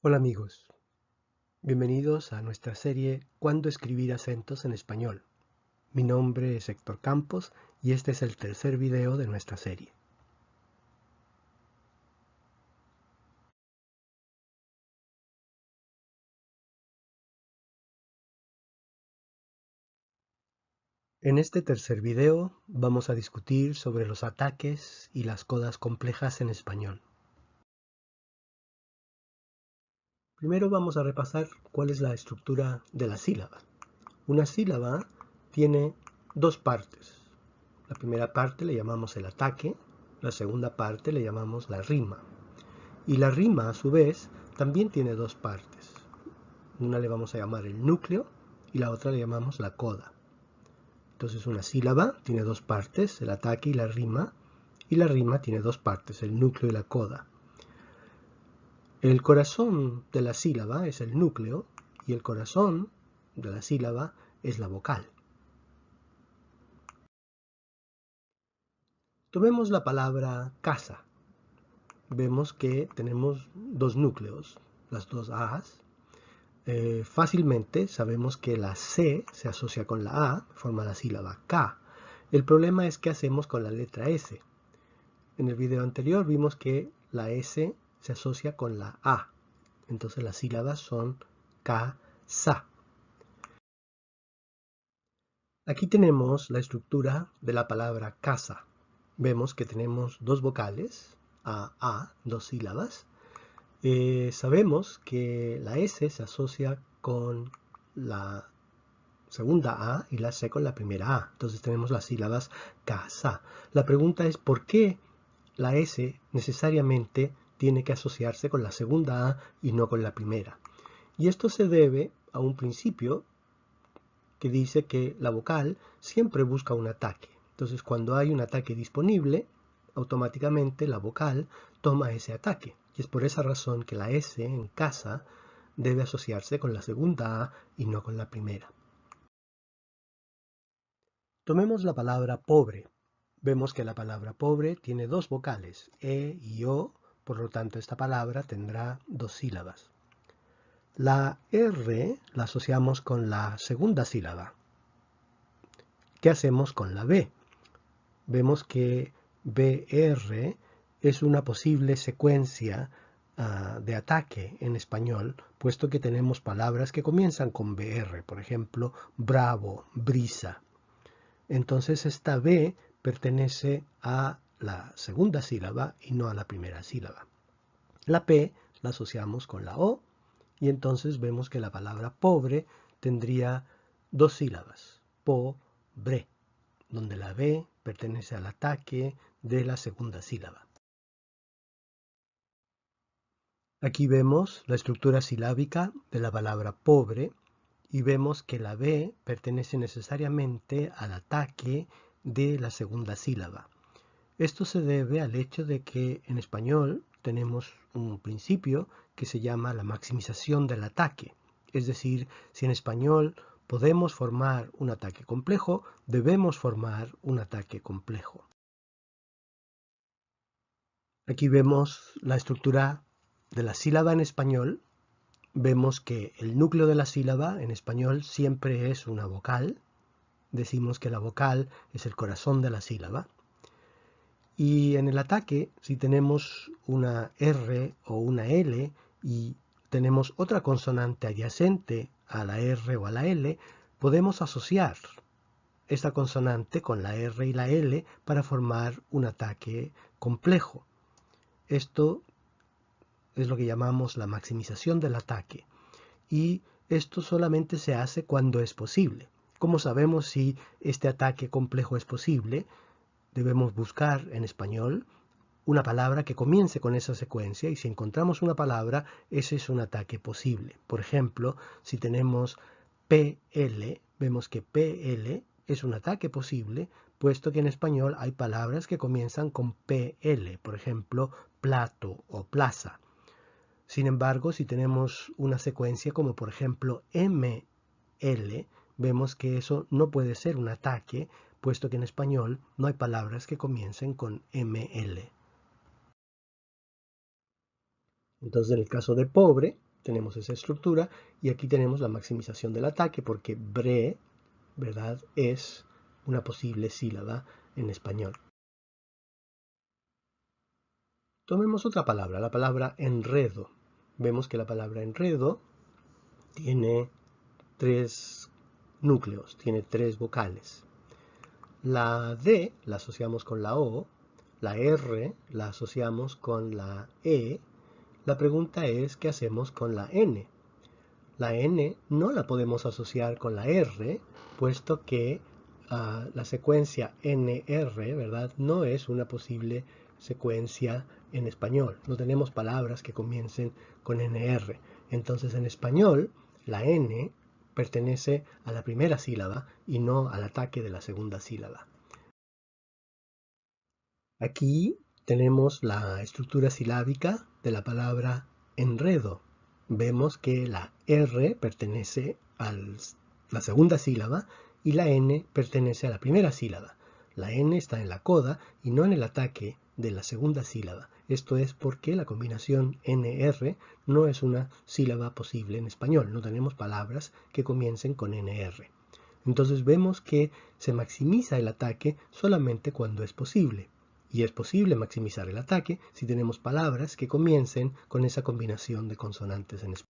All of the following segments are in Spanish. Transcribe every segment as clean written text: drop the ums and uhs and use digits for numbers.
Hola amigos, bienvenidos a nuestra serie ¿Cuándo escribir acentos en español? Mi nombre es Héctor Campos y este es el tercer video de nuestra serie. En este tercer video vamos a discutir sobre los ataques y las codas complejas en español. Primero vamos a repasar cuál es la estructura de la sílaba. Una sílaba tiene dos partes. La primera parte le llamamos el ataque, la segunda parte le llamamos la rima. Y la rima, a su vez, también tiene dos partes. Una le vamos a llamar el núcleo y la otra le llamamos la coda. Entonces una sílaba tiene dos partes, el ataque y la rima tiene dos partes, el núcleo y la coda. El corazón de la sílaba es el núcleo y el corazón de la sílaba es la vocal. Tomemos la palabra casa. Vemos que tenemos dos núcleos, las dos A's. Fácilmente sabemos que la C se asocia con la A, forma la sílaba K. El problema es qué hacemos con la letra S. En el video anterior vimos que la S se asocia con la A. Entonces las sílabas son K, SA. Aquí tenemos la estructura de la palabra casa. Vemos que tenemos dos vocales, A, dos sílabas. Sabemos que la S se asocia con la segunda A y la C con la primera A. Entonces tenemos las sílabas casa. La pregunta es ¿por qué la S necesariamente tiene que asociarse con la segunda A y no con la primera? Y esto se debe a un principio que dice que la vocal siempre busca un ataque. Entonces cuando hay un ataque disponible, automáticamente la vocal toma ese ataque. Y es por esa razón que la S en casa debe asociarse con la segunda A y no con la primera. Tomemos la palabra pobre. Vemos que la palabra pobre tiene dos vocales, E y O, por lo tanto esta palabra tendrá dos sílabas. La R la asociamos con la segunda sílaba. ¿Qué hacemos con la B? Vemos que BR es una posible secuencia de ataque en español, puesto que tenemos palabras que comienzan con BR, por ejemplo, bravo, brisa. Entonces esta B pertenece a la segunda sílaba y no a la primera sílaba. La P la asociamos con la O y entonces vemos que la palabra pobre tendría dos sílabas, po-bre, donde la B pertenece al ataque de la segunda sílaba. Aquí vemos la estructura silábica de la palabra pobre y vemos que la B pertenece necesariamente al ataque de la segunda sílaba. Esto se debe al hecho de que en español tenemos un principio que se llama la maximización del ataque. Es decir, si en español podemos formar un ataque complejo, debemos formar un ataque complejo. Aquí vemos la estructura de la sílaba en español. Vemos que el núcleo de la sílaba en español siempre es una vocal. Decimos que la vocal es el corazón de la sílaba. Y en el ataque, si tenemos una R o una L y tenemos otra consonante adyacente a la R o a la L, podemos asociar esta consonante con la R y la L para formar un ataque complejo. Esto es lo que llamamos la maximización del ataque. Y esto solamente se hace cuando es posible. ¿Cómo sabemos si este ataque complejo es posible? Debemos buscar en español una palabra que comience con esa secuencia y si encontramos una palabra, ese es un ataque posible. Por ejemplo, si tenemos PL, vemos que PL es un ataque posible, puesto que en español hay palabras que comienzan con PL, por ejemplo, plato o plaza. Sin embargo, si tenemos una secuencia como por ejemplo ML, vemos que eso no puede ser un ataque, puesto que en español no hay palabras que comiencen con ML. Entonces, en el caso de pobre, tenemos esa estructura y aquí tenemos la maximización del ataque porque bre, ¿verdad?, es una posible sílaba en español. Tomemos otra palabra, la palabra enredo. Vemos que la palabra enredo tiene 3 núcleos, tiene 3 vocales. La D la asociamos con la O, la R la asociamos con la E. La pregunta es, ¿qué hacemos con la N? La N no la podemos asociar con la R, puesto que la secuencia NR, ¿verdad?, no es una posible secuencia en español. No tenemos palabras que comiencen con NR. Entonces, en español, la N pertenece a la primera sílaba y no al ataque de la segunda sílaba. Aquí tenemos la estructura silábica de la palabra enredo. Vemos que la R pertenece a la segunda sílaba y la N pertenece a la primera sílaba. La N está en la coda y no en el ataque de la segunda sílaba. Esto es porque la combinación NR no es una sílaba posible en español. No tenemos palabras que comiencen con NR. Entonces vemos que se maximiza el ataque solamente cuando es posible. Y es posible maximizar el ataque si tenemos palabras que comiencen con esa combinación de consonantes en español.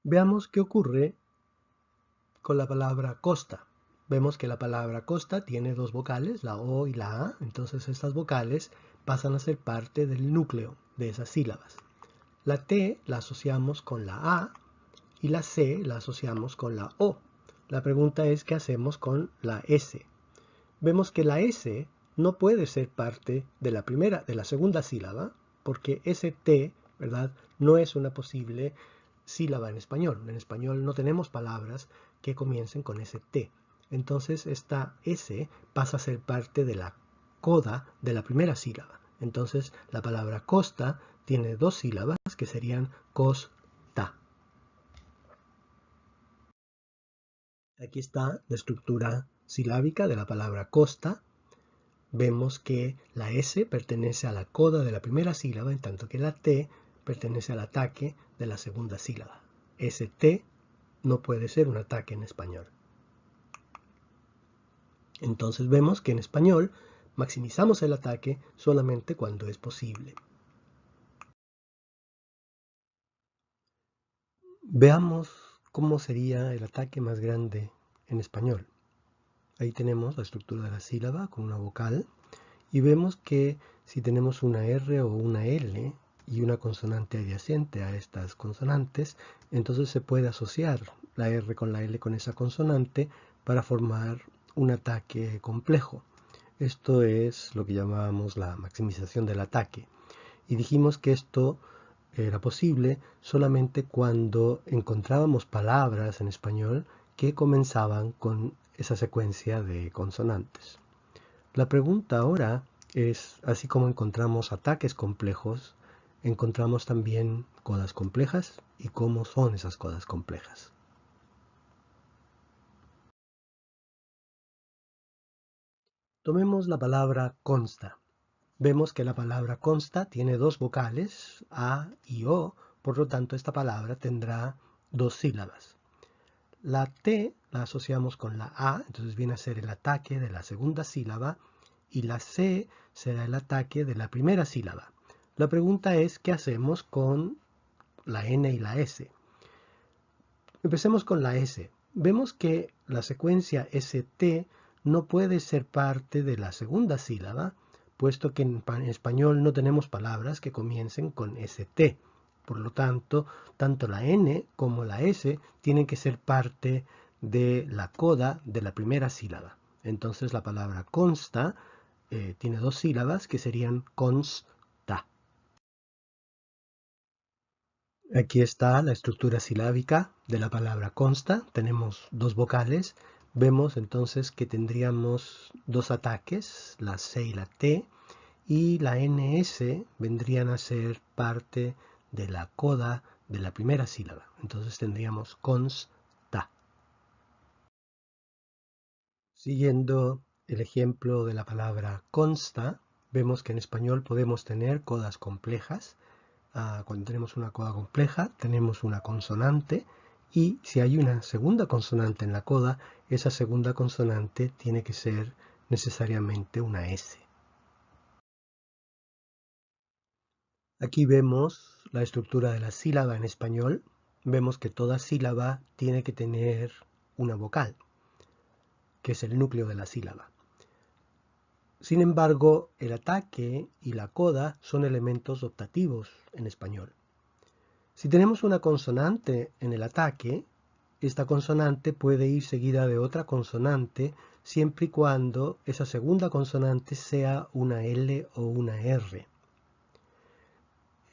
Veamos qué ocurre con la palabra costa. Vemos que la palabra costa tiene 2 vocales, la O y la A, entonces estas vocales pasan a ser parte del núcleo de esas sílabas. La T la asociamos con la A y la C la asociamos con la O. La pregunta es, ¿qué hacemos con la S? Vemos que la S no puede ser parte de la segunda sílaba, porque ST, ¿verdad?, no es una posible sílaba en español. En español no tenemos palabras que comiencen con ST. Entonces esta S pasa a ser parte de la coda de la primera sílaba. Entonces la palabra costa tiene 2 sílabas que serían costa. Aquí está la estructura silábica de la palabra costa. Vemos que la S pertenece a la coda de la primera sílaba, en tanto que la T pertenece al ataque de la segunda sílaba. ST no puede ser un ataque en español. Entonces vemos que en español maximizamos el ataque solamente cuando es posible. Veamos cómo sería el ataque más grande en español. Ahí tenemos la estructura de la sílaba con una vocal y vemos que si tenemos una R o una L y una consonante adyacente a estas consonantes, entonces se puede asociar la R con la L con esa consonante para formar un ataque complejo. Esto es lo que llamábamos la maximización del ataque. Y dijimos que esto era posible solamente cuando encontrábamos palabras en español que comenzaban con esa secuencia de consonantes. La pregunta ahora es, así como encontramos ataques complejos, encontramos también codas complejas y cómo son esas codas complejas. Tomemos la palabra consta. Vemos que la palabra consta tiene 2 vocales, A y O, por lo tanto esta palabra tendrá 2 sílabas. La T la asociamos con la A, entonces viene a ser el ataque de la segunda sílaba, y la C será el ataque de la primera sílaba. La pregunta es, ¿qué hacemos con la N y la S? Empecemos con la S. Vemos que la secuencia ST no puede ser parte de la segunda sílaba, puesto que en español no tenemos palabras que comiencen con ST. Por lo tanto, tanto la N como la S tienen que ser parte de la coda de la primera sílaba. Entonces la palabra consta tiene 2 sílabas que serían consta. Aquí está la estructura silábica de la palabra consta. Tenemos 2 vocales. Vemos entonces que tendríamos 2 ataques, la C y la T, y la NS vendrían a ser parte de la coda de la primera sílaba. Entonces tendríamos consta. Siguiendo el ejemplo de la palabra consta, vemos que en español podemos tener codas complejas Cuando tenemos una coda compleja, tenemos una consonante y si hay una segunda consonante en la coda, esa segunda consonante tiene que ser necesariamente una S. Aquí vemos la estructura de la sílaba en español. Vemos que toda sílaba tiene que tener una vocal, que es el núcleo de la sílaba. Sin embargo, el ataque y la coda son elementos optativos en español. Si tenemos una consonante en el ataque, esta consonante puede ir seguida de otra consonante siempre y cuando esa segunda consonante sea una L o una R.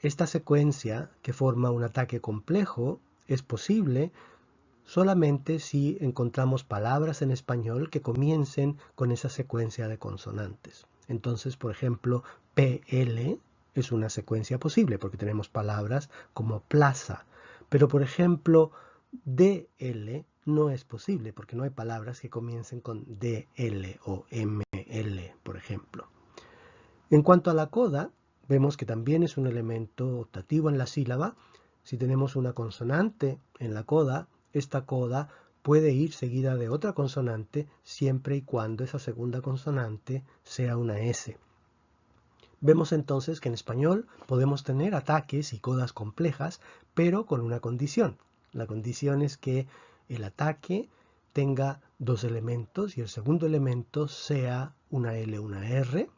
Esta secuencia que forma un ataque complejo es posible solamente si encontramos palabras en español que comiencen con esa secuencia de consonantes. Entonces, por ejemplo, PL es una secuencia posible porque tenemos palabras como plaza. Pero, por ejemplo, DL no es posible porque no hay palabras que comiencen con DL o ML, por ejemplo. En cuanto a la coda, vemos que también es un elemento optativo en la sílaba. Si tenemos una consonante en la coda, esta coda puede ir seguida de otra consonante siempre y cuando esa segunda consonante sea una S. Vemos entonces que en español podemos tener ataques y codas complejas, pero con una condición. La condición es que el ataque tenga dos elementos y el segundo elemento sea una L o una R.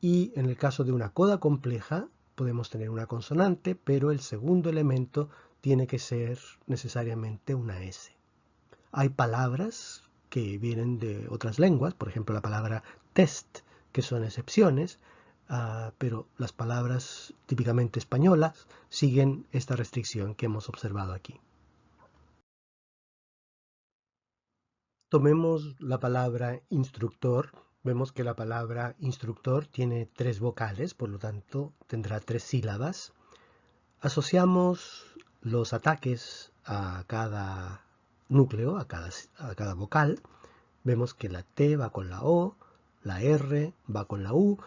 Y en el caso de una coda compleja podemos tener una consonante, pero el segundo elemento tiene que ser necesariamente una S. Hay palabras que vienen de otras lenguas, por ejemplo la palabra test, que son excepciones, pero las palabras típicamente españolas siguen esta restricción que hemos observado aquí. Tomemos la palabra instructor. Vemos que la palabra instructor tiene tres vocales, por lo tanto tendrá tres sílabas. Asociamos los ataques a cada núcleo, a cada vocal. Vemos que la T va con la O, la R va con la U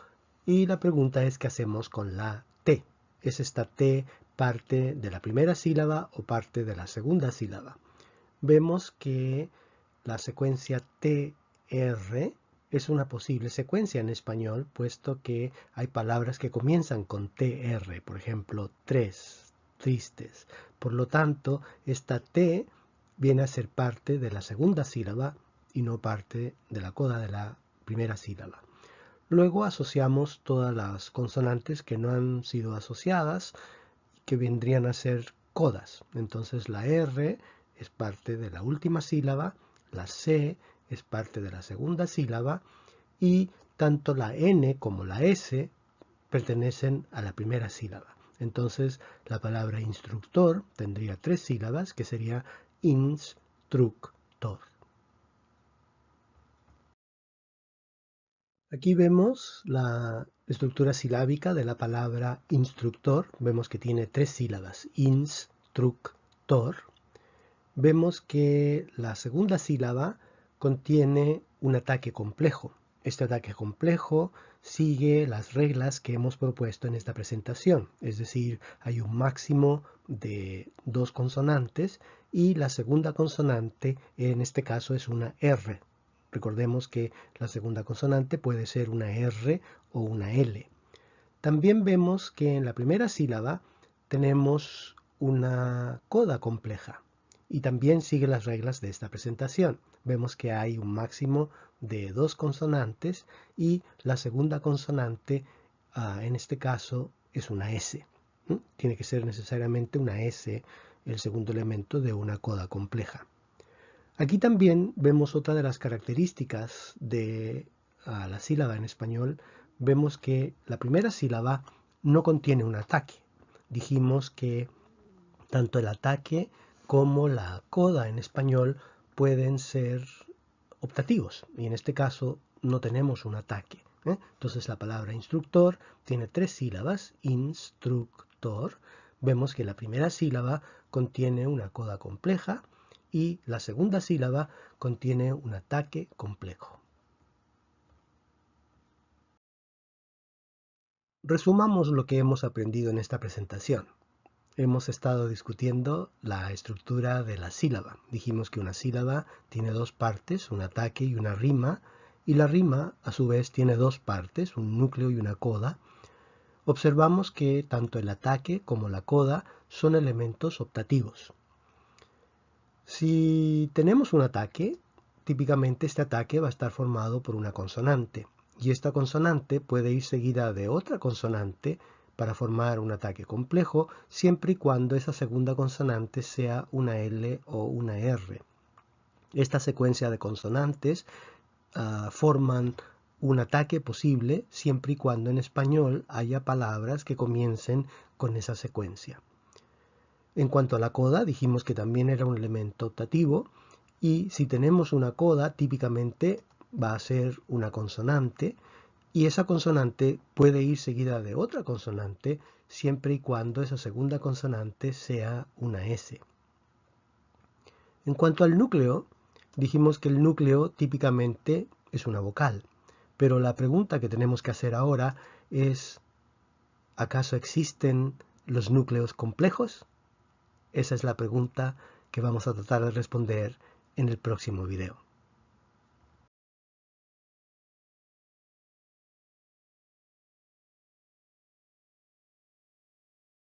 y la pregunta es ¿qué hacemos con la T? ¿Es esta T parte de la primera sílaba o parte de la segunda sílaba? Vemos que la secuencia TR es una posible secuencia en español, puesto que hay palabras que comienzan con TR, por ejemplo, tres, tristes. Por lo tanto, esta T viene a ser parte de la segunda sílaba y no parte de la coda de la primera sílaba. Luego asociamos todas las consonantes que no han sido asociadas, que vendrían a ser codas. Entonces la R es parte de la última sílaba, la C es parte de la segunda sílaba y tanto la N como la S pertenecen a la primera sílaba. Entonces la palabra instructor tendría tres sílabas que sería instructor. Aquí vemos la estructura silábica de la palabra instructor. Vemos que tiene tres sílabas, instructor. Vemos que la segunda sílaba contiene un ataque complejo. Este ataque complejo sigue las reglas que hemos propuesto en esta presentación, es decir, hay un máximo de dos consonantes y la segunda consonante en este caso es una R. Recordemos que la segunda consonante puede ser una R o una L. También vemos que en la primera sílaba tenemos una coda compleja y también sigue las reglas de esta presentación. Vemos que hay un máximo de dos consonantes y la segunda consonante en este caso es una S. Tiene que ser necesariamente una S el segundo elemento de una coda compleja. Aquí también vemos otra de las características de la sílaba en español. Vemos que la primera sílaba no contiene un ataque. Dijimos que tanto el ataque como la coda en español pueden ser optativos y en este caso no tenemos un ataque. Entonces la palabra instructor tiene tres sílabas, instructor. Vemos que la primera sílaba contiene una coda compleja y la segunda sílaba contiene un ataque complejo. Resumamos lo que hemos aprendido en esta presentación. Hemos estado discutiendo la estructura de la sílaba. Dijimos que una sílaba tiene dos partes, un ataque y una rima, y la rima a su vez tiene dos partes, un núcleo y una coda. Observamos que tanto el ataque como la coda son elementos optativos. Si tenemos un ataque, típicamente este ataque va a estar formado por una consonante, y esta consonante puede ir seguida de otra consonante para formar un ataque complejo, siempre y cuando esa segunda consonante sea una L o una R. Esta secuencia de consonantes forman un ataque posible siempre y cuando en español haya palabras que comiencen con esa secuencia. En cuanto a la coda, dijimos que también era un elemento optativo, y si tenemos una coda, típicamente va a ser una consonante, y esa consonante puede ir seguida de otra consonante siempre y cuando esa segunda consonante sea una S. En cuanto al núcleo, dijimos que el núcleo típicamente es una vocal, pero la pregunta que tenemos que hacer ahora es, ¿acaso existen los núcleos complejos? Esa es la pregunta que vamos a tratar de responder en el próximo video.